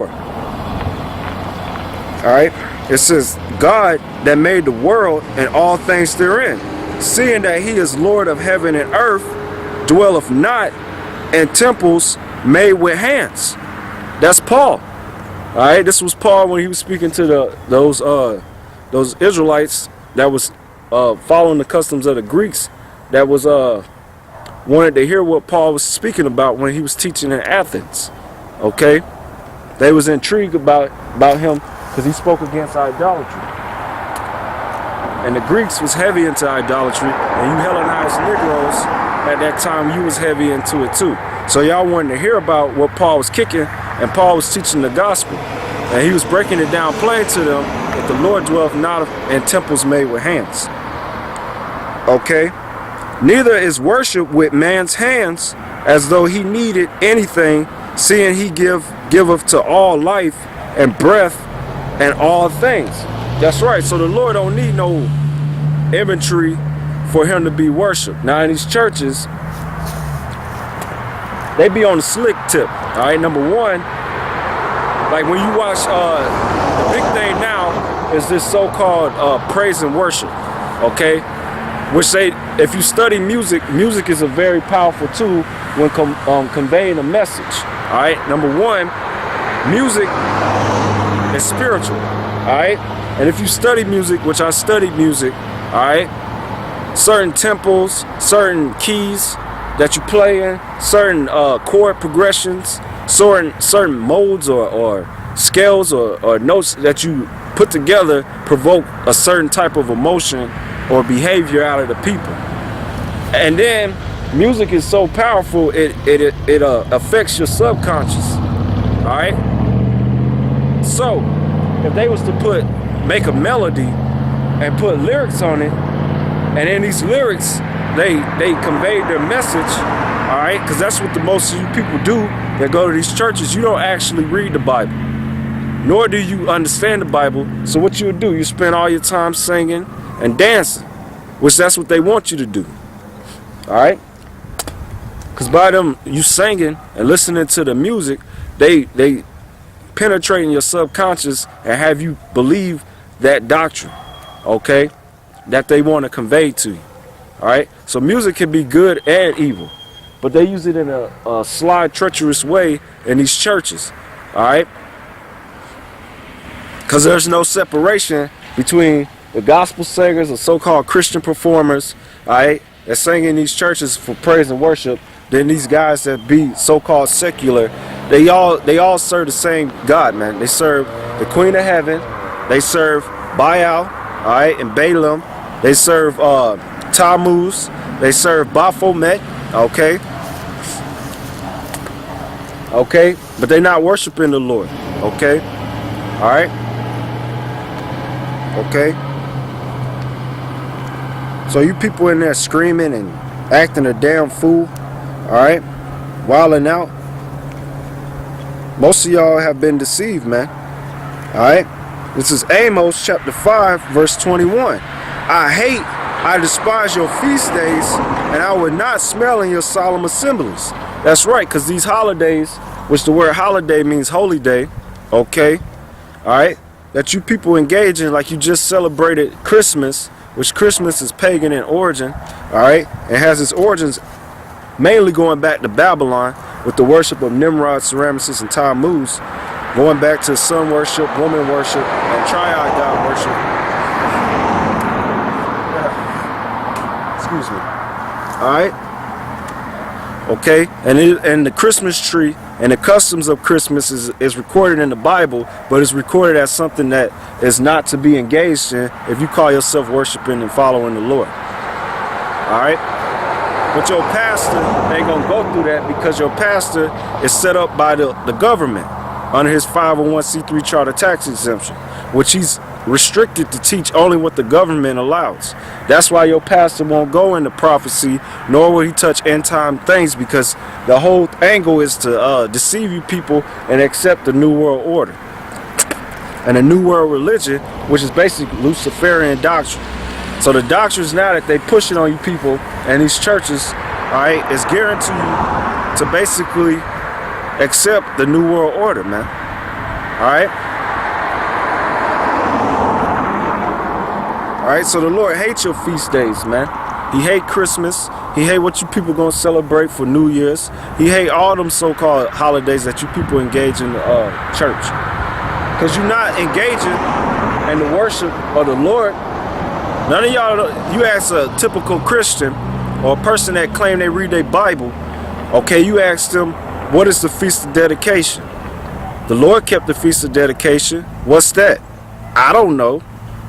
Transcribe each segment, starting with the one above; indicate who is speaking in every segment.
Speaker 1: All right, it says, God that made the world and all things therein, seeing that he is Lord of heaven and earth, dwelleth not in temples made with hands. That's Paul. All right, this was Paul when he was speaking to those Israelites that was following the customs of the Greeks, that was wanted to hear what Paul was speaking about when he was teaching in Athens. Okay, they was intrigued about him because he spoke against idolatry, and the Greeks was heavy into idolatry, and you Hellenized Negroes at that time, you was heavy into it too. So y'all wanted to hear about what Paul was kicking, and Paul was teaching the gospel, and he was breaking it down plain to them that the Lord dwelleth not in temples made with hands. Okay, neither is worship with man's hands, as though he needed anything, seeing he giveth to all life and breath and all things. That's right. So the Lord don't need no inventory for him to be worshipped. Now in these churches, they be on the slick tip. All right, number one, like when you watch, the big thing now is this so-called praise and worship. Okay, which if you study music is a very powerful tool when conveying a message. All right, number one, music is spiritual. All right, and if you study music, which I studied music, all right, certain tempos, certain keys that you play in, certain chord progressions, certain modes or scales or notes that you put together provoke a certain type of emotion or behavior out of the people. And then music is so powerful, it affects your subconscious. All right, so if they was to make a melody and put lyrics on it, and in these lyrics they conveyed their message, all right, because that's what the most of you people do that go to these churches. You don't actually read the Bible, nor do you understand the Bible. So what you would do, you spend all your time singing and dancing, which that's what they want you to do. All right, because by them you singing and listening to the music, they penetrating your subconscious and have you believe that doctrine, okay, that they want to convey to you. All right, so music can be good and evil, but they use it in a sly, treacherous way in these churches. All right, because there's no separation between the gospel singers or so-called Christian performers, all right, that sing in these churches for praise and worship, then these guys that be so-called secular, they all serve the same God, man. They serve the Queen of Heaven, they serve Baal, all right, and Balaam, they serve Tammuz, they serve Baphomet, okay, but they're not worshiping the Lord, okay, all right, okay. So you people in there screaming and acting a damn fool, all right, wilding out. Most of y'all have been deceived, man. All right. This is Amos chapter 5, verse 21. I despise your feast days, and I would not smell in your solemn assemblies. That's right, because these holidays, which the word holiday means holy day, okay, all right, that you people engage in, like you just celebrated Christmas, which Christmas is pagan in origin, all right, and has its origins mainly going back to Babylon with the worship of Nimrod, Semiramis, and Tammuz, going back to sun worship, woman worship, and triad God worship. Excuse me. All right. Okay, and the Christmas tree and the customs of Christmas is recorded in the Bible, but it's recorded as something that is not to be engaged in if you call yourself worshiping and following the Lord. All right. But your pastor ain't gonna go through that, because your pastor is set up by the government under his 501c3 charter tax exemption, which he's restricted to teach only what the government allows. That's why your pastor won't go into prophecy, nor will he touch end time things, because the whole angle is to deceive you people and accept the New World Order and the New World Religion, which is basically Luciferian doctrine. So the doctrines now that they pushing on you people and these churches, all right, is guaranteed to basically accept the New World Order, man. All right, so the Lord hates your feast days, man. He hate Christmas. He hate what you people gonna celebrate for New Year's. He hate all them so-called holidays that you people engage in church. Because you're not engaging in the worship of the Lord. None of y'all, you ask a typical Christian or a person that claim they read their Bible, okay, you ask them, what is the Feast of Dedication? The Lord kept the Feast of Dedication. What's that? I don't know.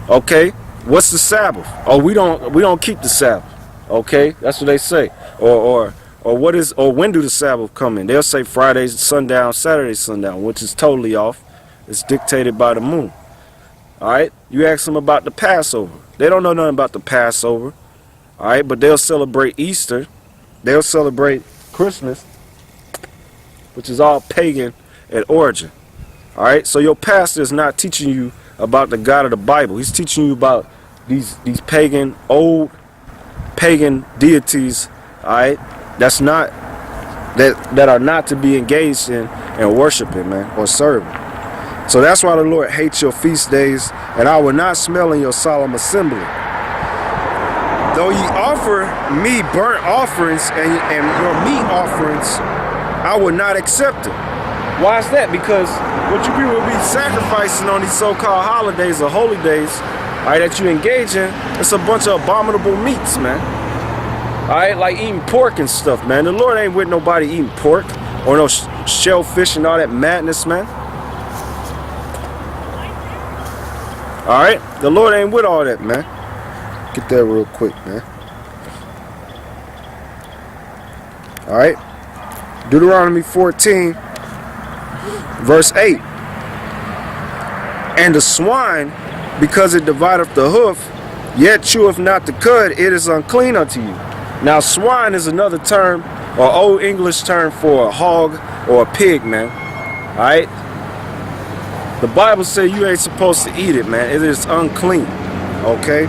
Speaker 1: Okay. What's the Sabbath? Oh, we don't keep the Sabbath. Okay, that's what they say. Or when do the Sabbath come in? They'll say Friday sundown, Saturday sundown, which is totally off. It's dictated by the moon. All right. You ask them about the Passover. They don't know nothing about the Passover. All right, but they'll celebrate Easter. They'll celebrate Christmas, which is all pagan at origin. All right. So your pastor is not teaching you about the God of the Bible. He's teaching you about these pagan, old pagan deities, all right, that are not to be engaged in and worshiping, man, or serving. So that's why the Lord hates your feast days, and I will not smell in your solemn assembly. Though ye offer me burnt offerings and your meat offerings, I will not accept it. Why is that? Because what you people will be sacrificing on these so-called holidays or holy days, all right, that you engage in, it's a bunch of abominable meats, man. All right, like eating pork and stuff, man. The Lord ain't with nobody eating pork or no shellfish and all that madness, man. All right, the Lord ain't with all that, man. Get that real quick, man. All right, Deuteronomy 14, verse 8. And the swine, because it divideth the hoof, yet cheweth not the cud, it is unclean unto you. Now, swine is another term, or old English term for a hog or a pig, man. All right? The Bible says you ain't supposed to eat it, man. It is unclean. Okay?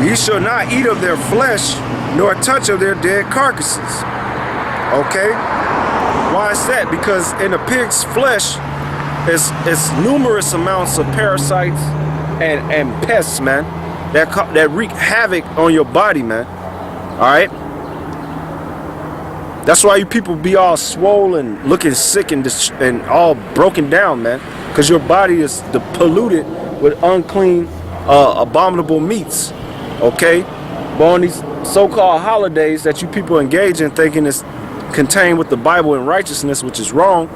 Speaker 1: Ye shall not eat of their flesh, nor touch of their dead carcasses. Okay? Why is that? Because in a pig's flesh, it's numerous amounts of parasites and pests, man, that wreak havoc on your body, man. All right. That's why you people be all swollen, looking sick and all broken down, man, because your body is polluted with unclean, abominable meats. Okay. But on these so-called holidays that you people engage in, thinking it's contained with the Bible and righteousness, which is wrong,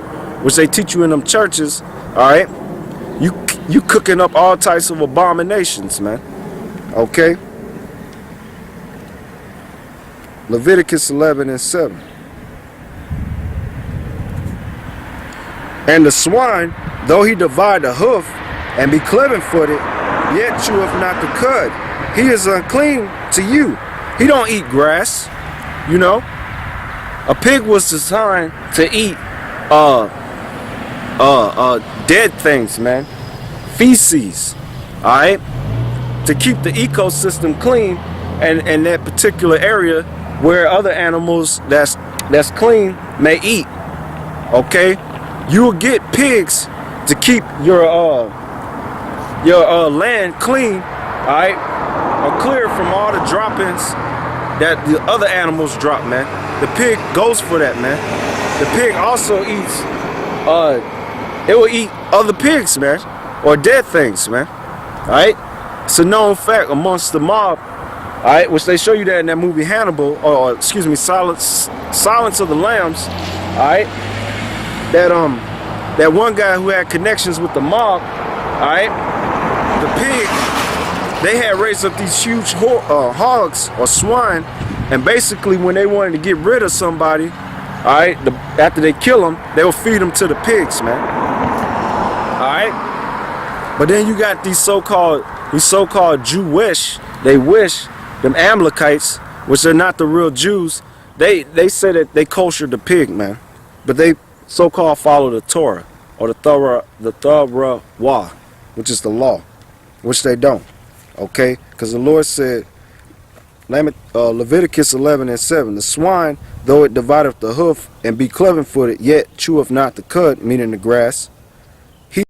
Speaker 1: which they teach you in them churches, all right, you cooking up all types of abominations, man. Okay. Leviticus 11:7. And the swine, though he divide the hoof and be cleven-footed, yet cheweth not the cud. He is unclean to you. He don't eat grass, you know. A pig was designed to eat dead things, man. Feces, all right, to keep the ecosystem clean and that particular area where other animals that's clean may eat. Okay, you will get pigs to keep your land clean, all right, or clear from all the droppings that the other animals drop, man. The pig goes for that, man. The pig also eats, it will eat other pigs, man, or dead things, man. All right? It's a known fact amongst the mob, all right, which they show you that in that movie Hannibal, or excuse me, Silence of the Lambs, all right? That one guy who had connections with the mob, all right? The pig, they had raised up these huge hogs or swine, and basically when they wanted to get rid of somebody, all right, after they kill them, they will feed them to the pigs, man. All right. But then you got these so-called Jewish, them Amalekites, which are not the real Jews. They say that they kosher the pig, man, but they so-called follow the Torah or the Torah, which is the law, which they don't. Okay, because the Lord said, Leviticus 11:7, the swine,
Speaker 2: though it divideth the hoof, and be cloven footed, yet cheweth not the cud, meaning the grass.